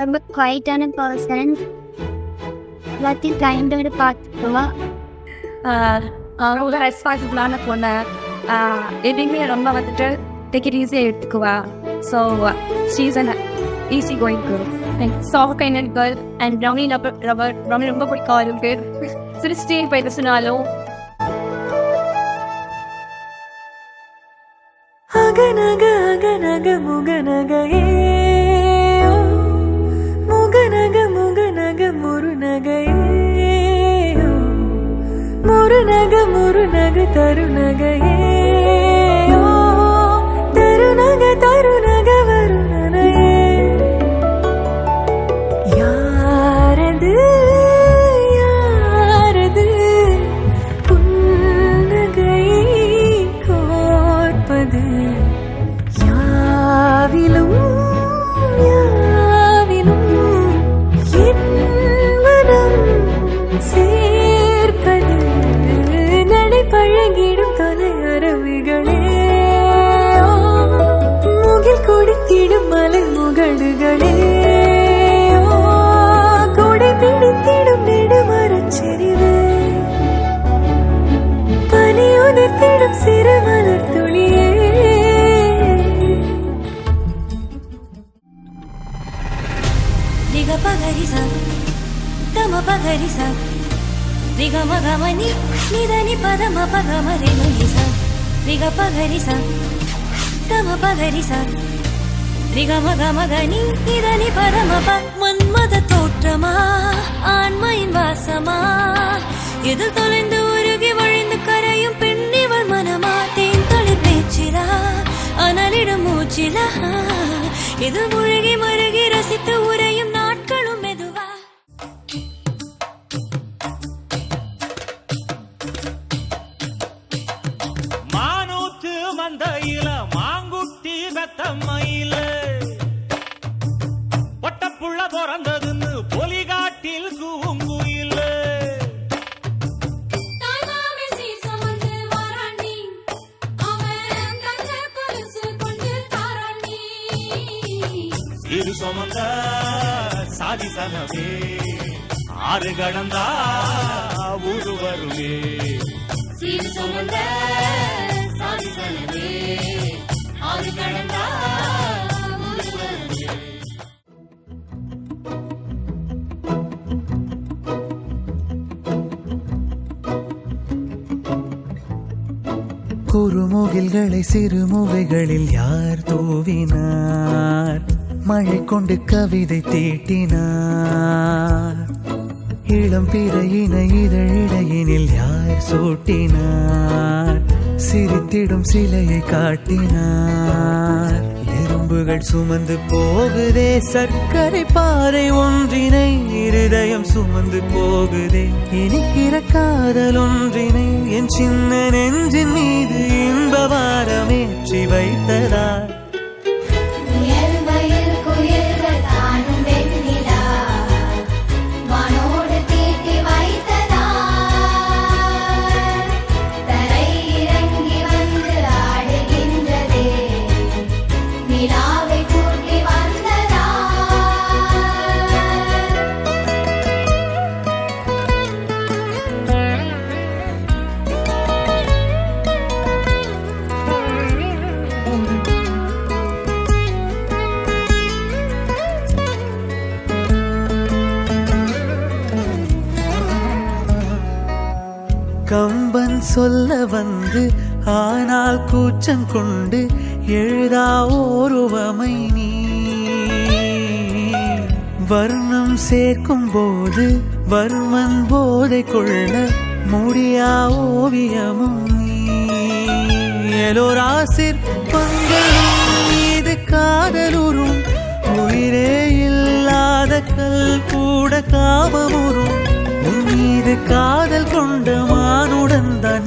ரொம்ப குவைட்டான பர்சன். எல்லாத்தையும் டைம்டோடு பார்த்துக்குவா. ரொம்ப ரெஸ்பான்சிபிளான பொண்ணு. எதையுமே ரொம்ப வந்துட்டு டேக் இட் ஈஸியாக எடுத்துக்குவா. So she's an easy going girl and soft kind hearted girl. And ரவுனி ரொம்ப பிடிக்கும் அவருக்கு. சிரிச்சிட்டே போய் பேசினாலும் அகநக அகநக முகநகையே முகநக முகநக முருநகையே முருநக முருநக தருநகையே தருநக தருநக வருணனையே யாரது யாரது புன்னகை கோர்ப்பது யாவிலும் யாவிலும் என் மனம் சேர்ப்பது நடை பழகிடும் தொலை அரவிகளே முகில் கொடுத்திடும் மலை முகடுகளே கொடை பிடித்திடும் நெடுமரச் செறிவு பனி உதிர்த்திடும் சிறு மலர் துளியே ரிக பகரிசா கம பகரிசா ரிக மகமணி நிதனி பதம பகமரே மகிசா ரிக பகரிசா கம பகரிசா ரிக மகமகனி நிதனி பதம மன்மத தோற்றமா ஆண்மையின் வாசமா எதில் தொலைந்து உருகி வழிந்து கரையும் பெண்ணிவள் மனமா தேன் தொலை பேச்சிலா அனலிடும் மூச்சிலா எதில் முழுகி மருகி ரசித்து உரையும் நாட்களும் மெதுவா மானூத்து மந்தையில மாங்குட்டி வெத்தம்மையில பொட்டப்புள்ள பிறந்ததுன்னு பொலிகாட்டில் கூங்குயில இரு சுமந்த சாதி சனவே ஆறு கடந்தா ஊரு வருவே சீர் சுமந்த சாதி சனவே ஆறு கடந்தா ஊரு வருவே குறுமுகில்களை சிறுமுகைகளில் யார் தூவினார் மழை கொண்டு கவிதை தீட்டினார் இளம் பிறையின இதழிடையினில் யார் சூட்டினார் சிரித்திடும் சிலையை காட்டினார் எறும்புகள் சுமந்து போகுதே சர்க்கரை பாறை ஒன்றினை இருதயம் சுமந்து போகுதே இனிக்கிற காதல் ஒன்றினை என் சின்ன நெஞ்சின் மீது இன்ப வாரமேற்றி வைத்ததார் கம்பன் சொல்ல வந்து ஆனால் கூச்சம் கொண்டு எழுதா ஓருவமை நீ வர்ணம் சேர்க்கும் போது வர்மன் போதை கொள்ள முடியா ஓவியமும் நீ எலோராசிற் பங்களும் மீது காதலுறும் உயிரே இல்லாத கல் கூட காமமுறும் உன் மீது காதல் கொண்ட மானுடன் தான்